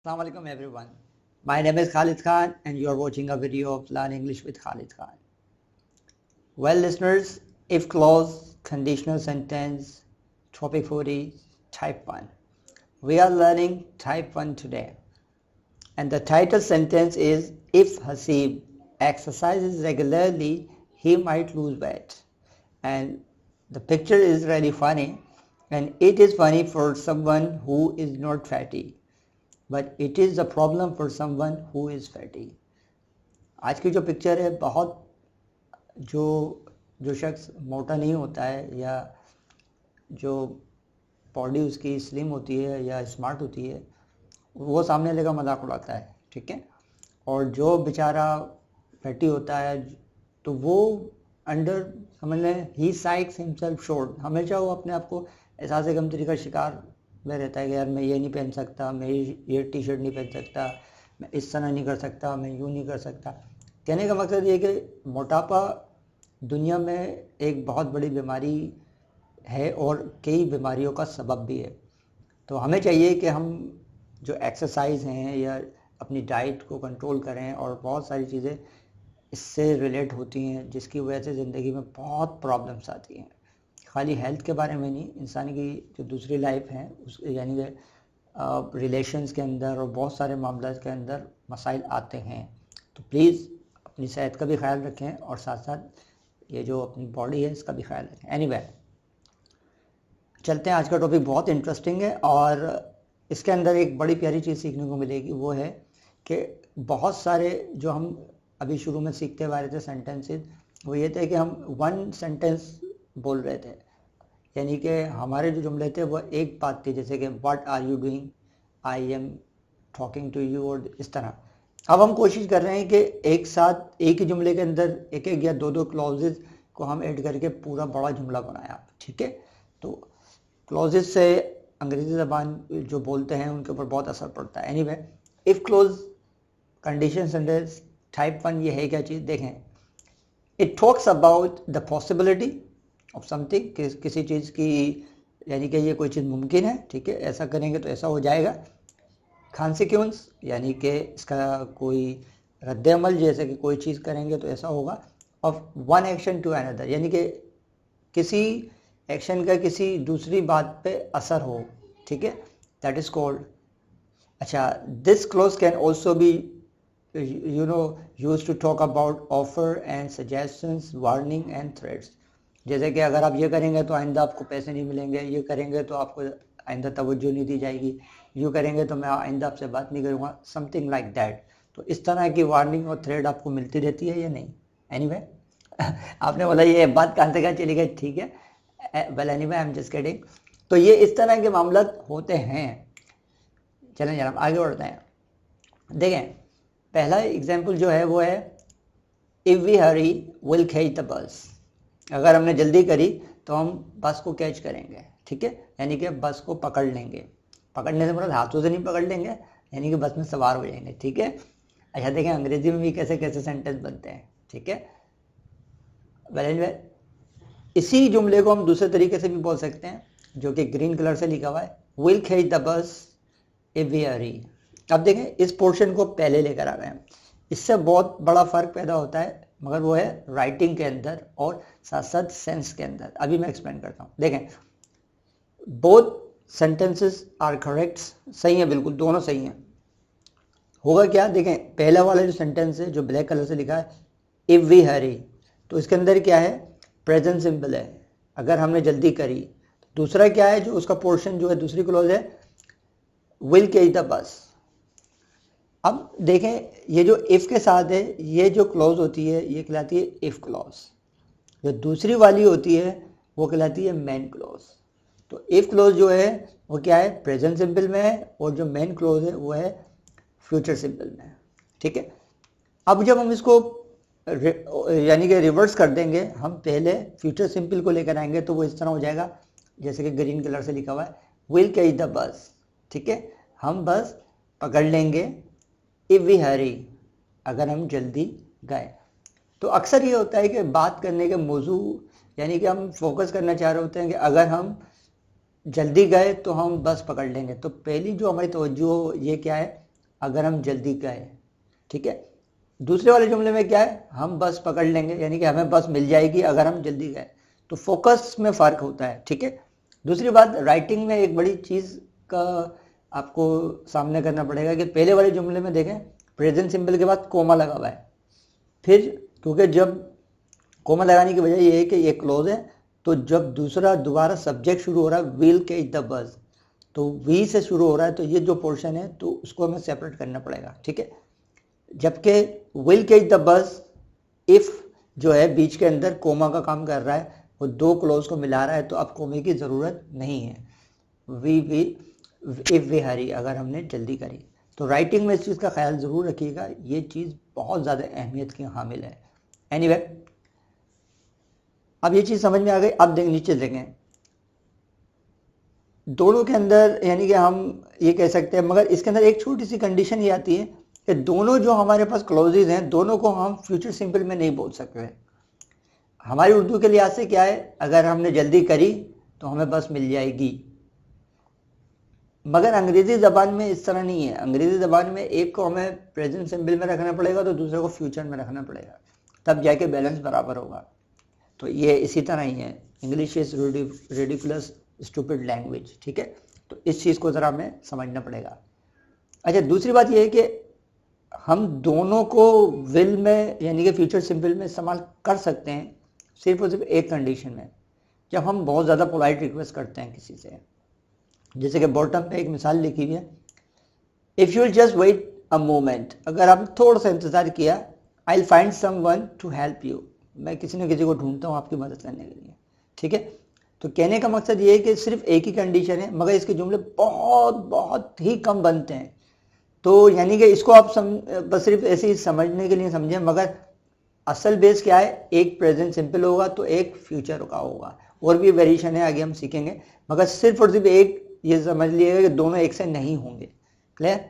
Assalamu alaikum everyone. My name is Khalid Khan and you are watching a video of Learn English with Khalid Khan. Well listeners, if clause, conditional sentence, topic 40, type 1. We are learning type 1 today. And the title sentence is, if Hasib exercises regularly, he might lose weight. And the picture is really funny, and it is funny for someone who is not fatty. But it is a problem for someone who is fatty. आज की जो picture है, बहुत जो शख्स मोटा नहीं होता है या जो बॉडी उसकी स्लिम होती है या स्मार्ट होती है, वो सामने वाले का मजाक उड़ाता है, ठीक है। और जो बेचारा फैटी होता है तो वो अंडर समझ लें ही साइक्स हिमसेल्फ शॉर्ट, हमेशा वो अपने आप को एहसास कमतरी का शिकार में रहता है कि यार मैं ये नहीं पहन सकता, मैं ये टी शर्ट नहीं पहन सकता, मैं इस तरह नहीं कर सकता, मैं यूँ नहीं कर सकता। कहने का मकसद ये कि मोटापा दुनिया में एक बहुत बड़ी बीमारी है और कई बीमारियों का सबब भी है। तो हमें चाहिए कि हम जो एक्सरसाइज हैं या अपनी डाइट को कंट्रोल करें, और बहुत सारी चीज़ें इससे रिलेट होती हैं जिसकी वजह से ज़िंदगी में बहुत प्रॉब्लम्स आती हैं। खाली हेल्थ के बारे में नहीं, इंसान की जो दूसरी लाइफ है उस यानी कि रिलेशंस के अंदर और बहुत सारे मामलों के अंदर मसाइल आते हैं। तो प्लीज़ अपनी सेहत का भी ख्याल रखें और साथ साथ ये जो अपनी बॉडी है इसका भी ख्याल रखें। एनीवे, चलते हैं। आज का टॉपिक बहुत इंटरेस्टिंग है और इसके अंदर एक बड़ी प्यारी चीज़ सीखने को मिलेगी, वो है कि बहुत सारे जो हम अभी शुरू में सीखते हुए आ रहे थे सेंटेंसेस, वो ये थे कि हम वन सेंटेंस बोल रहे थे, यानी कि हमारे जो जुमले थे वो एक बात थी, जैसे कि what are you doing, I am talking to you, और इस तरह। अब हम कोशिश कर रहे हैं कि एक साथ एक ही जुमले के अंदर एक एक या दो दो क्लॉजेज को हम ऐड करके पूरा बड़ा जुमला बनाएं आप, ठीक है। तो क्लॉजेज से अंग्रेजी ज़बान जो बोलते हैं उनके ऊपर बहुत असर पड़ता है। Anyway, if close condition sentence type 1 ये है क्या चीज़, देखें। It talks about the possibility of something, किसी चीज़ की, यानी कि ये कोई चीज़ मुमकिन है, ठीक है, ऐसा करेंगे तो ऐसा हो जाएगा। कॉन्सिक्वेंस, यानी कि इसका कोई रद्द-ए-अमल, जैसे कि कोई चीज़ करेंगे तो ऐसा होगा। Of one action to another, यानी कि किसी एक्शन का किसी दूसरी बात पे असर हो, ठीक है, दैट इज़ कॉल्ड। अच्छा, this clause can also be use to talk about offer and suggestions, warning and threats. जैसे कि अगर आप ये करेंगे तो आइंदा आपको पैसे नहीं मिलेंगे, ये करेंगे तो आपको आइंदा तवज्जो नहीं दी जाएगी, यूँ करेंगे तो मैं आइंदा आपसे बात नहीं करूँगा, समथिंग लाइक दैट। तो इस तरह की वार्निंग और थ्रेड आपको मिलती रहती है या नहीं? एनीवे आपने बोला ये बात कहाँ से कहाँ चली गई, ठीक है, well anyway I am just kidding. तो ये इस तरह के मामला होते हैं। चलें जनाब आगे बढ़ते हैं। देखें, पहला एग्जाम्पल जो है वो है, if we hurry will catch the bus. अगर हमने जल्दी करी तो हम बस को कैच करेंगे, ठीक है, यानी कि बस को पकड़ लेंगे। पकड़ने से मतलब हाथों से नहीं पकड़ लेंगे, यानी कि बस में सवार हो जाएंगे, ठीक है। अच्छा, देखें अंग्रेजी में भी कैसे कैसे सेंटेंस बनते हैं, ठीक है। वेल, इसी जुमले को हम दूसरे तरीके से भी बोल सकते हैं, जो कि ग्रीन कलर से लिखा हुआ है, will catch the bus if we hurry. अब देखें, इस पोर्शन को पहले लेकर आ गए हैं, इससे बहुत बड़ा फर्क पैदा होता है, मगर वो है राइटिंग के अंदर और साथ साथ सेंस के अंदर। अभी मैं एक्सप्लेन करता हूँ। देखें, बोथ सेंटेंसेस आर करेक्ट, सही है, बिल्कुल दोनों सही हैं। होगा क्या, देखें पहला वाला जो सेंटेंस है जो ब्लैक कलर से लिखा है, इफ वी हरी, तो इसके अंदर क्या है, प्रेजेंट सिंपल है, अगर हमने जल्दी करी। दूसरा क्या है, जो उसका पोर्शन जो है दूसरी क्लॉज है, विल कैच द बस। अब देखें, ये जो इफ़ के साथ है, ये जो क्लॉज होती है ये कहलाती है इफ़ क्लॉज, जो दूसरी वाली होती है वो कहलाती है मेन क्लॉज। तो इफ़ क्लॉज जो है वो क्या है, प्रेजेंट सिंपल में है, और जो मेन क्लॉज है वो है फ्यूचर सिंपल में, ठीक है। अब जब हम इसको यानी कि रिवर्स कर देंगे, हम पहले फ्यूचर सिंपल को लेकर आएंगे, तो वो इस तरह हो जाएगा जैसे कि ग्रीन कलर से लिखा हुआ है, विल कैच द बस, ठीक है, हम बस पकड़ लेंगे। इफ़ वी हरी, अगर हम जल्दी गए। तो अक्सर ये होता है कि बात करने के मौजू, यानी कि हम फोकस करना चाह रहे होते हैं कि अगर हम जल्दी गए तो हम बस पकड़ लेंगे। तो पहली जो हमारी तवज्जो ये क्या है, अगर हम जल्दी गए, ठीक है। दूसरे वाले जुमले में क्या है, हम बस पकड़ लेंगे, यानी कि हमें बस मिल जाएगी अगर हम जल्दी गए। तो फोकस में फर्क होता है, ठीक है। दूसरी बात, राइटिंग में एक बड़ी चीज का आपको सामने करना पड़ेगा कि पहले वाले जुमले में देखें प्रेजेंट सिंपल के बाद कोमा लगा हुआ है, फिर क्योंकि जब कोमा लगाने की वजह यह है कि ये क्लोज है, तो जब दूसरा दोबारा सब्जेक्ट शुरू हो रहा है विल कैच द बस, तो वी से शुरू हो रहा है, तो ये जो पोर्शन है तो उसको हमें सेपरेट करना पड़ेगा, ठीक है। जबकि will catch the bus if जो है बीच के अंदर कोमा का काम कर रहा है, वो दो क्लोज को मिला रहा है, तो अब कोमे की ज़रूरत नहीं है। वी इफ वी हरी, अगर हमने जल्दी करी। तो राइटिंग में इस चीज़ का ख्याल ज़रूर रखिएगा, ये चीज़ बहुत ज़्यादा अहमियत की हामिल है। एनीवे, अब ये चीज़ समझ में आ गई। अब देख नीचे देखें, दोनों के अंदर यानी कि हम ये कह सकते हैं, मगर इसके अंदर एक छोटी सी कंडीशन ये आती है कि दोनों जो हमारे पास क्लोजेज हैं, दोनों को हम फ्यूचर सिंपल में नहीं बोल सकते। हमारी उर्दू के लिहाज से क्या है, अगर हमने जल्दी करी तो हमें बस मिल जाएगी, मगर अंग्रेजी ज़बान में इस तरह नहीं है। अंग्रेजी ज़बान में एक को हमें प्रेजेंट सिंपल में रखना पड़ेगा, तो दूसरे को फ्यूचर में रखना पड़ेगा, तब जाके बैलेंस बराबर होगा। तो ये इसी तरह ही है, English is ridiculous stupid language, ठीक है। तो इस चीज़ को ज़रा हमें समझना पड़ेगा। अच्छा, दूसरी बात यह है कि हम दोनों को विल में यानी कि फ्यूचर सिंपल में इस्तेमाल कर सकते हैं, सिर्फ और सिर्फ एक कंडीशन में, जब हम बहुत ज़्यादा पोलाइट रिक्वेस्ट करते हैं किसी से। जैसे कि बॉटम पे एक मिसाल लिखी हुई है, if you will just wait a moment, अगर आपने थोड़ा सा इंतज़ार किया, I will find someone to help you, मैं किसी न किसी को ढूंढता हूँ आपकी मदद करने के लिए, ठीक है। तो कहने का मकसद ये है कि सिर्फ एक ही कंडीशन है, मगर इसके जुमले बहुत बहुत ही कम बनते हैं। तो यानी कि इसको आप बस सिर्फ ऐसे ही समझने के लिए समझें, मगर असल बेस क्या है, एक प्रेजेंट सिंपल होगा तो एक फ्यूचर का होगा, और भी वेरिएशन है, आगे हम सीखेंगे, मगर सिर्फ और सिर्फ एक ये समझ लीजिएगा कि दोनों एक से नहीं होंगे। क्लियर?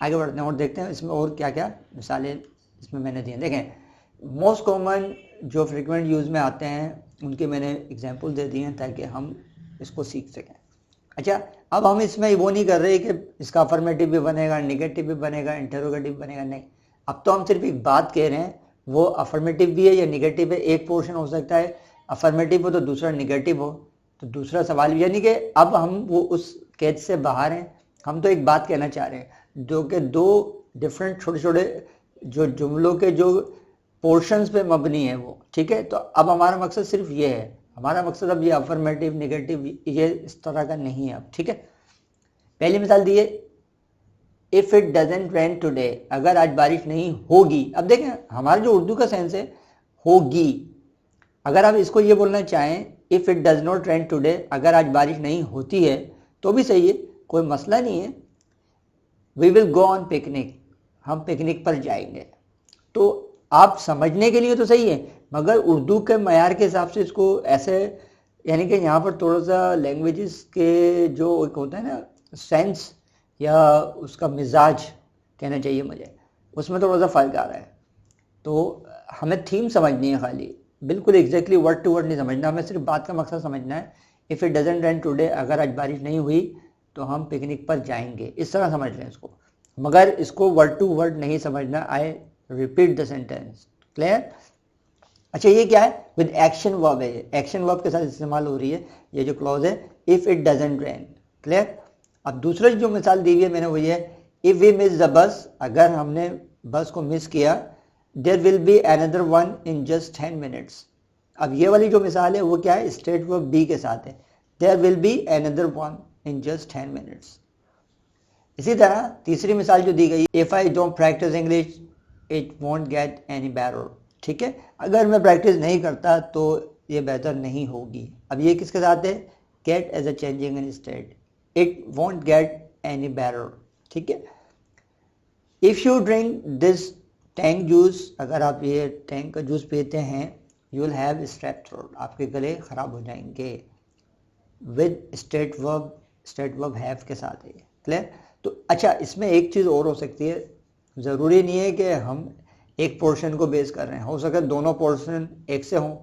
आगे बढ़ते हैं और देखते हैं इसमें और क्या क्या मिसालें इसमें मैंने दी हैं। देखें, मोस्ट कॉमन जो फ्रिक्वेंट यूज़ में आते हैं उनके मैंने एग्जाम्पल दे दिए हैं ताकि हम इसको सीख सकें। अच्छा, अब हम इसमें वो नहीं कर रहे कि इसका अफर्मेटिव भी बनेगा, नेगेटिव भी बनेगा, इंटरोगेटिव बनेगा, नहीं। अब तो हम सिर्फ एक बात कह रहे हैं, वो अफर्मेटिव भी है या नेगेटिव है। एक पोर्शन हो सकता है अफर्मेटिव हो तो दूसरा नेगेटिव हो, तो दूसरा सवाल, यानी कि अब हम वो उस कैद से बाहर हैं। हम तो एक बात कहना चाह रहे हैं जो कि दो डिफरेंट छोटे छोटे जो जुमलों के जो पोर्शंस पे मबनी है वो, ठीक है। तो अब हमारा मकसद सिर्फ ये है, हमारा मकसद अब ये अफर्मेटिव नेगेटिव ये इस तरह का नहीं है अब, ठीक है। पहली मिसाल दी है, if it doesn't rain today, अगर आज बारिश नहीं होगी। अब देखें, हमारा जो उर्दू का सेंस है होगी, अगर आप इसको ये बोलना चाहें if it does not rain today, अगर आज बारिश नहीं होती है तो भी सही है, कोई मसला नहीं है। We will go on picnic, हम पिकनिक पर जाएंगे। तो आप समझने के लिए तो सही है, मगर उर्दू के मयार के हिसाब से इसको ऐसे, यानी कि यहाँ पर थोड़ा सा लैंग्वेजेस के जो एक होता है ना सेंस या उसका मिजाज कहना चाहिए मुझे, उसमें थोड़ा सा फ़र्क आ रहा है। तो हमें थीम समझनी है खाली, बिल्कुल एग्जैक्टली वर्ड टू वर्ड नहीं समझना, हमें सिर्फ बात का मकसद समझना है। If it doesn't rain today, अगर आज बारिश नहीं हुई तो हम पिकनिक पर जाएंगे, इस तरह समझ लें इसको, मगर इसको वर्ड टू वर्ड नहीं समझना। I repeat the sentence. Clear? अच्छा, ये क्या है, विद एक्शन वर्ब है, एक्शन वर्ब के साथ इस्तेमाल हो रही है ये जो क्लॉज है, if it doesn't rain. Clear? अब दूसरी जो मिसाल दी हुई है मैंने वो ये है, if we miss the bus, अगर हमने बस को मिस किया, there will be another one in just 10 minutes. अब ये वाली जो मिसाल है वो क्या है, स्टेट वर्ब बी के साथ है, there will be another one in just 10 minutes. इसी तरह तीसरी मिसाल जो दी गई, if I don't practise English it won't get any better, ठीक है। अगर मैं प्रैक्टिस नहीं करता तो ये बेहतर नहीं होगी। अब ये किसके साथ है, get as a changing in state, it won't get any better, ठीक है। If you drink this tank juice, अगर आप ये टैंक का जूस पीते हैं, you will have strep throat, आपके गले खराब हो जाएंगे। विद स्टेट वर्ब हैव के साथ है। क्लियर? तो अच्छा, इसमें एक चीज़ और हो सकती है, ज़रूरी नहीं है कि हम एक पोर्शन को बेस कर रहे हैं, हो सके दोनों पोर्शन एक से हों,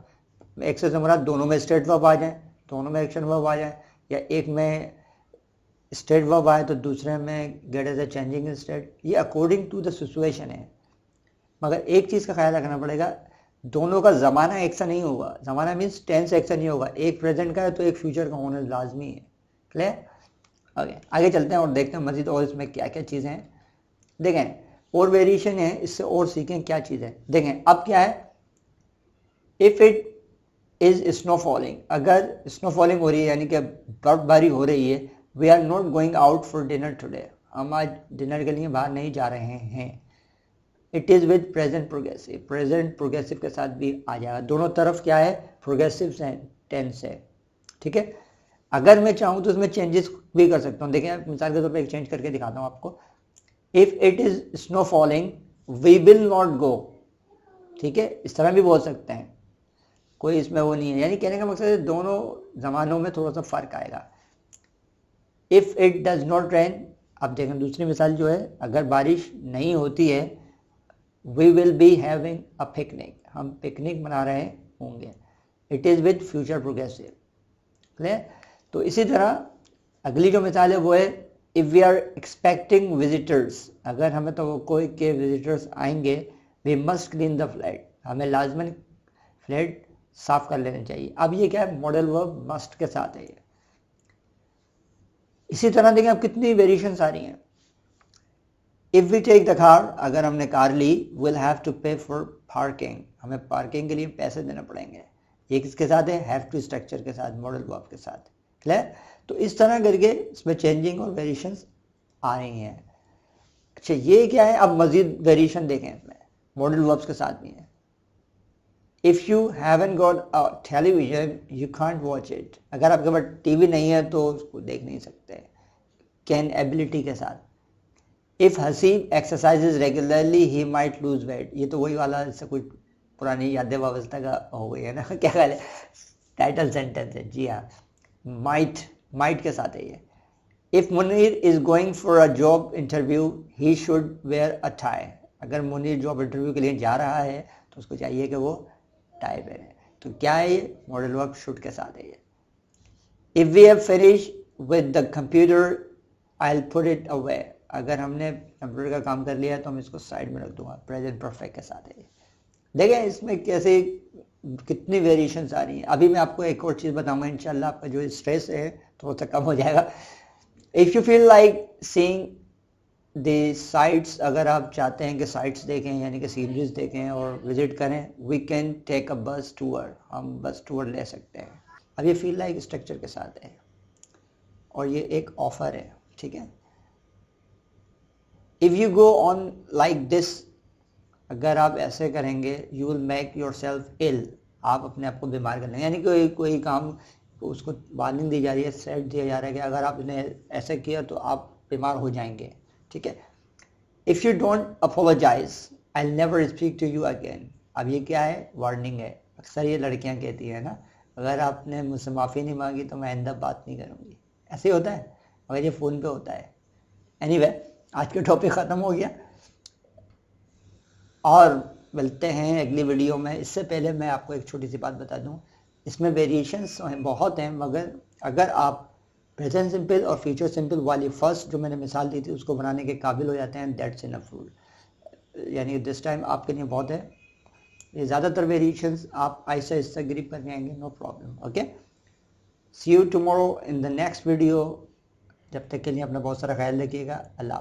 एक से मुराद दोनों में स्टेट वर्ब आ जाए, दोनों में एक्शन वर्ब आ जाए, या एक में स्टेट वर्ब आए तो दूसरे में get as a changing state, ये अकॉर्डिंग टू द सिचुएशन है। मगर एक चीज़ का ख्याल रखना पड़ेगा, दोनों का ज़माना एक सा नहीं होगा। ज़माना मीन्स टेंस एक सा नहीं होगा, एक प्रेजेंट का है तो एक फ्यूचर का होना लाजमी है। क्लियर? ओके, आगे चलते हैं और देखते हैं मजीद और इसमें क्या क्या चीज़ें हैं। देखें और वेरिएशन है, इससे और सीखें क्या चीज़ है। देखें अब क्या है, if it is snow falling, अगर स्नो फॉलिंग हो रही है यानी कि बर्फबारी हो रही है, we are not going out for dinner today, हम आज डिनर के लिए बाहर नहीं जा रहे हैं। It is with present progressive, present progressive के साथ भी आ जाएगा, दोनों तरफ क्या है प्रोग्रेसिव टेंस है। ठीक है, अगर मैं चाहूँ तो उसमें चेंजेस भी कर सकता हूँ। देखें मिसाल के तौर पर एक चेंज करके दिखाता हूँ आपको। If it is snow falling we will not go, ठीक है, इस तरह भी बोल सकते हैं, कोई इसमें वो नहीं है। यानी कहने का मकसद है दोनों ज़मानों में थोड़ा सा फ़र्क आएगा। If it does not rain, अब देखें दूसरी मिसाल जो है, अगर बारिश नहीं होती है, we will be having a picnic, हम पिकनिक मना रहे होंगे। It is with future progressive. Clear? तो इसी तरह अगली जो मिसाल है वो है if we are expecting visitors, अगर हमें तो कोई के विजिटर्स आएंगे, we must clean the flat, हमें लाजमन फ्लैट साफ कर लेना चाहिए। अब ये क्या है, मॉडल वर्ब मस्ट के साथ है ये। इसी तरह देखें अब कितनी वेरिएशंस आ रही हैं। If we take the car, अगर हमने कार ली, will have to pay for parking, हमें पार्किंग के लिए पैसे देने पड़ेंगे। ये किसके साथ है, हैव टू स्ट्रक्चर के साथ, मॉडल वर्ब के साथ। क्लियर? तो इस तरह करके इसमें चेंजिंग और वेरिएशंस आ रही हैं। अच्छा ये क्या है, अब मजीद वेरिएशन देखें इसमें, मॉडल वर्ब्स के साथ भी है। If you haven't got a television you can't watch it, अगर आपके पास टीवी नहीं है तो उसको देख नहीं सकते, कैन एबिलिटी के साथ। If Haseeb exercises regularly he might lose weight, ये तो वही वाला इससे कुछ पुरानी यादें वाबस्ता का हो गई है ना क्या ख्याल है, टाइटल सेंटेंस है। जी हाँ, माइट के साथ है ये। If Munir is going for a job interview he should wear a tie, अगर मुनीर जॉब इंटरव्यू के लिए जा रहा है तो उसको चाहिए कि वो टाई पहने। तो क्या है ये, मॉडल वर्ब शुड के साथ है ये। If we have finish with the computer I will put it away, अगर हमने कंप्यूटर का काम कर लिया है तो हम इसको साइड में रख दूंगा, प्रेजेंट परफेक्ट के साथ है ये। देखें इसमें कैसे कितनी वेरिएशंस आ रही हैं। अभी मैं आपको एक और चीज़ बताऊंगा, इंशाल्लाह आपका जो स्ट्रेस है थोड़ा सा कम हो जाएगा। If you feel like seeing the sites, अगर आप चाहते हैं कि साइट्स देखें यानी कि सीनरीज देखें और विजिट करें, वी कैन टेक अ बस टूर, हम बस टूर ले सकते हैं। अब ये फील लाइक स्ट्रक्चर के साथ है और ये एक ऑफर है। ठीक है, if you go on like this, अगर आप ऐसे करेंगे, you will make yourself ill, आप अपने आप को बीमार कर लेंगे। यानी कोई काम उसको वार्निंग दी जा रही है, सेट दिया जा रहा है कि अगर आपने ऐसे किया तो आप बीमार हो जाएंगे। ठीक है, if you don't apologise I never speak to you again, अब ये क्या है, वार्निंग है। अक्सर ये लड़कियां कहती हैं ना, अगर आपने मुझसे माफ़ी नहीं मांगी तो मैं आइंदा बात नहीं करूँगी, ऐसे होता है, मगर ये फ़ोन पे होता है। एनीवे, आज का टॉपिक ख़त्म हो गया और मिलते हैं अगली वीडियो में। इससे पहले मैं आपको एक छोटी सी बात बता दूं, इसमें वेरिएशंस बहुत हैं, मगर अगर आप प्रेजेंट सिंपल और फ्यूचर सिंपल वाली फर्स्ट जो मैंने मिसाल दी थी उसको बनाने के काबिल हो जाते हैं, दैट्स इनफ रूल, यानी दिस टाइम आपके लिए बहुत है। ये ज़्यादातर वेरिएशंस आप आहिस्ता आहिस्ता ग्रिप कर जाएंगे, no problem. Okay, see you tomorrow in the next video. जब तक के लिए अपना बहुत सारा ख्याल रखिएगा। अल्लाह।